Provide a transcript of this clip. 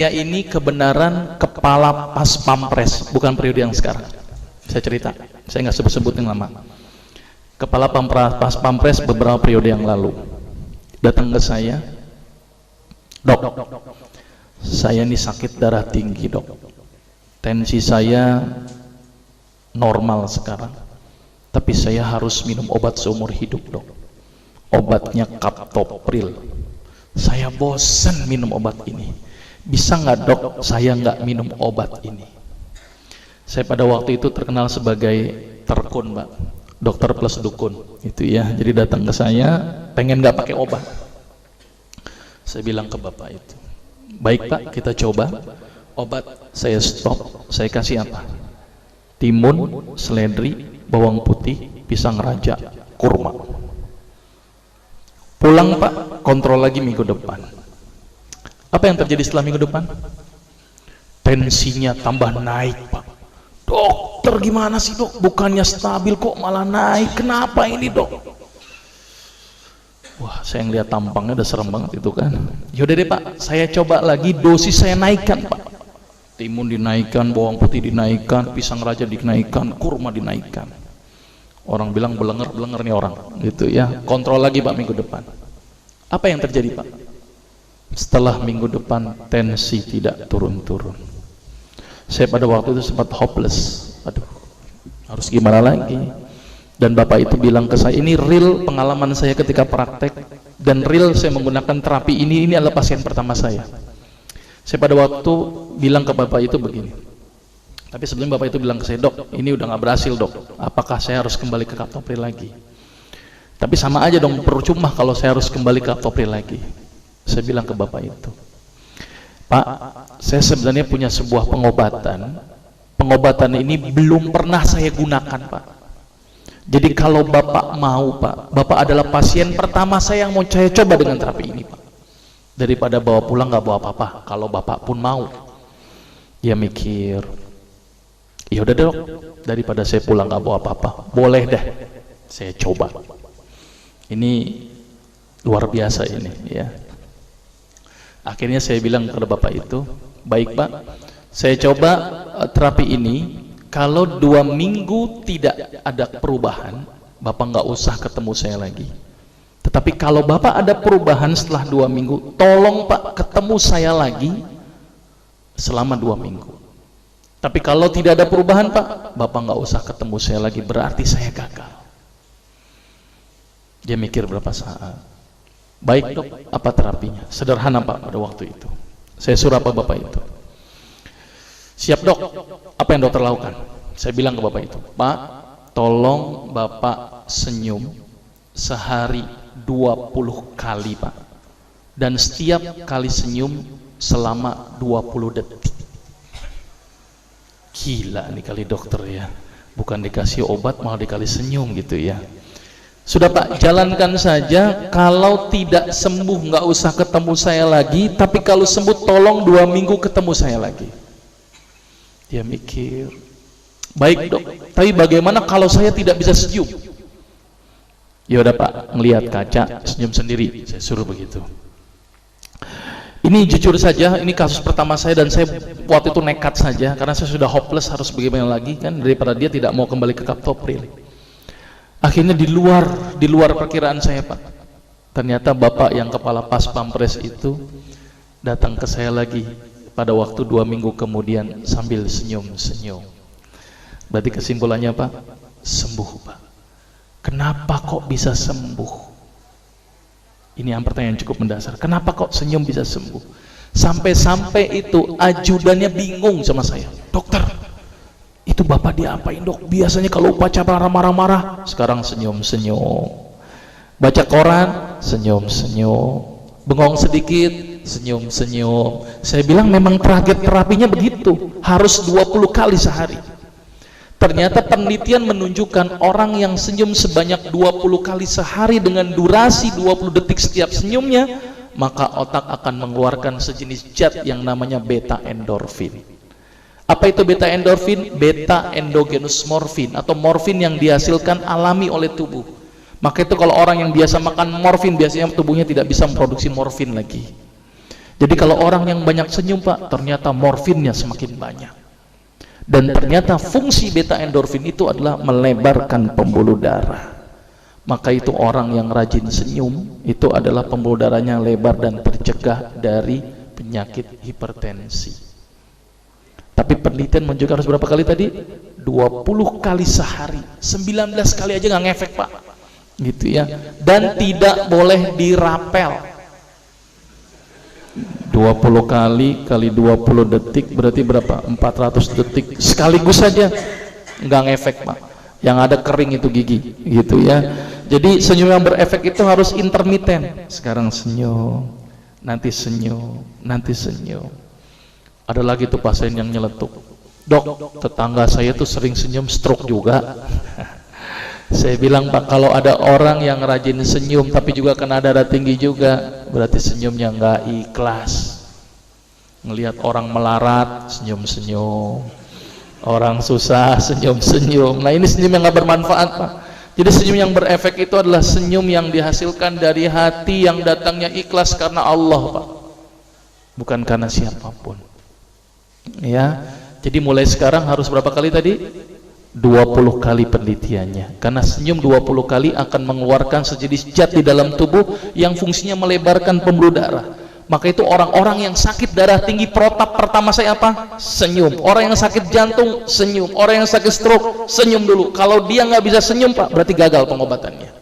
Ya, ini kebenaran kepala pas pampres, bukan periode yang sekarang. Saya cerita, saya nggak sebut-sebutin nama. Kepala pas pampres beberapa periode yang lalu datang ke saya, dok, saya ini sakit darah tinggi dok, tensi saya normal sekarang, tapi saya harus minum obat seumur hidup dok. Obatnya kaptopril. Saya bosan minum obat ini. Bisa nggak dok saya nggak minum obat ini? Saya pada waktu itu terkenal sebagai terkun, Mbak, dokter plus dukun itu ya. Jadi datang ke saya pengen nggak pakai obat. Saya bilang ke bapak itu, baik Pak, kita coba. Obat saya stop, saya kasih apa? Timun, seledri, bawang putih, pisang raja, kurma. Pulang Pak, kontrol lagi minggu depan. Apa yang terjadi setelah minggu depan? Tensinya tambah naik Pak. Dokter gimana sih dok? Bukannya stabil kok malah naik. Kenapa ini dok? Wah, saya ngeliat tampangnya udah serem banget itu kan. Yaudah deh Pak, saya coba lagi, dosis saya naikkan Pak. Timun dinaikkan, bawang putih dinaikkan, pisang raja dinaikkan, kurma dinaikkan. Orang bilang belenger nih orang gitu ya. Kontrol lagi Pak minggu depan. Apa yang terjadi Pak? Setelah minggu depan tensi tidak turun-turun. Saya pada waktu itu sempat hopeless. Aduh, harus gimana lagi? Dan bapak itu bilang ke saya, ini real pengalaman saya ketika praktek, dan real saya menggunakan terapi ini adalah pasien pertama saya. Saya pada waktu bilang ke bapak itu begini, tapi sebelum bapak itu bilang ke saya, dok ini udah nggak berhasil dok, apakah saya harus kembali ke kaptopril lagi? Tapi sama aja dong, percuma kalau saya harus kembali ke kaptopril lagi. Saya bilang ke bapak itu, Pak, saya sebenarnya punya sebuah pengobatan ini belum pernah saya gunakan Pak. Jadi kalau bapak mau Pak, bapak adalah pasien pertama saya yang mau saya coba dengan terapi ini Pak. Daripada bawa pulang nggak bawa apa-apa, kalau bapak pun mau. Dia mikir, ya udah dok, daripada saya pulang nggak bawa apa-apa, boleh deh saya coba. Ini luar biasa ini ya. Akhirnya saya bilang kepada bapak itu, baik Pak, saya coba terapi ini. Kalau 2 minggu tidak ada perubahan, bapak nggak usah ketemu saya lagi. Tetapi kalau bapak ada perubahan setelah 2 minggu, tolong Pak ketemu saya lagi selama 2 minggu. Tapi kalau tidak ada perubahan Pak, bapak nggak usah ketemu saya lagi, berarti saya gagal. Dia mikir berapa saat. Baik dok, apa terapinya? Sederhana Pak pada waktu itu. Saya suruh apa bapak itu? Siap dok, apa yang dokter lakukan? Saya bilang ke bapak itu, Pak, tolong bapak senyum sehari 20 kali Pak. Dan setiap kali senyum selama 20 detik. Gila nih kali dokter ya. Bukan dikasih obat malah dikali senyum gitu ya. Sudah Pak, jalankan saja. Kalau tidak sembuh nggak usah ketemu saya lagi, tapi kalau sembuh tolong 2 minggu ketemu saya lagi. Dia mikir, baik dok, tapi bagaimana kalau saya tidak bisa senyum? Ya udah Pak, ngelihat kaca senyum sendiri, saya suruh begitu. Ini jujur saja, ini kasus pertama saya dan saya waktu itu nekat saja karena saya sudah hopeless, harus bagaimana lagi kan, daripada dia tidak mau kembali ke kaptopril. Akhirnya di luar perkiraan saya Pak. Ternyata bapak yang kepala pas pampres itu datang ke saya lagi pada waktu 2 minggu kemudian sambil senyum-senyum. Berarti kesimpulannya Pak, sembuh Pak. Kenapa kok bisa sembuh? Ini yang pertanyaan cukup mendasar. Kenapa kok senyum bisa sembuh? Sampai-sampai itu ajudannya bingung sama saya. Dokter, itu bapak diapain dok? Biasanya kalau upacara marah-marah, sekarang senyum-senyum. Baca koran, senyum-senyum. Bengong sedikit, senyum-senyum. Saya bilang memang target terapinya begitu, harus 20 kali sehari. Ternyata penelitian menunjukkan orang yang senyum sebanyak 20 kali sehari dengan durasi 20 detik setiap senyumnya, maka otak akan mengeluarkan sejenis zat yang namanya beta endorfin. Apa itu beta endorfin? Beta endogenous morfin atau morfin yang dihasilkan alami oleh tubuh. Maka itu kalau orang yang biasa makan morfin, biasanya tubuhnya tidak bisa memproduksi morfin lagi. Jadi kalau orang yang banyak senyum Pak, ternyata morfinnya semakin banyak. Dan ternyata fungsi beta endorfin itu adalah melebarkan pembuluh darah. Maka itu orang yang rajin senyum itu adalah pembuluh darahnya lebar dan tercegah dari penyakit hipertensi. Tapi penelitian menunjukkan harus berapa kali tadi? 20 kali sehari. 19 kali aja nggak ngefek Pak, gitu ya. Dan tidak boleh dirapel. 20 kali kali 20 detik berarti berapa? 400 detik sekaligus saja, nggak ngefek Pak. Yang ada kering itu gigi, gitu ya. Jadi senyum yang berefek itu harus intermiten. Sekarang senyum, nanti senyum, nanti senyum. Ada lagi tuh pasien yang nyeletuk, dok, tetangga saya tuh sering senyum, stroke juga. Saya bilang Pak, kalau ada orang yang rajin senyum tapi juga kena darah tinggi juga, berarti senyumnya nggak ikhlas. Ngelihat orang melarat, senyum-senyum, orang susah, senyum-senyum. Nah ini senyum yang nggak bermanfaat Pak. Jadi senyum yang berefek itu adalah senyum yang dihasilkan dari hati yang datangnya ikhlas karena Allah Pak, bukan karena siapapun. Ya, jadi mulai sekarang harus berapa kali tadi? 20 kali penelitiannya. Karena senyum 20 kali akan mengeluarkan sejenis zat di dalam tubuh yang fungsinya melebarkan pembuluh darah. Maka itu orang-orang yang sakit darah tinggi, protap pertama saya apa? Senyum. Orang yang sakit jantung, senyum. Orang yang sakit stroke, senyum dulu. Kalau dia nggak bisa senyum Pak, berarti gagal pengobatannya.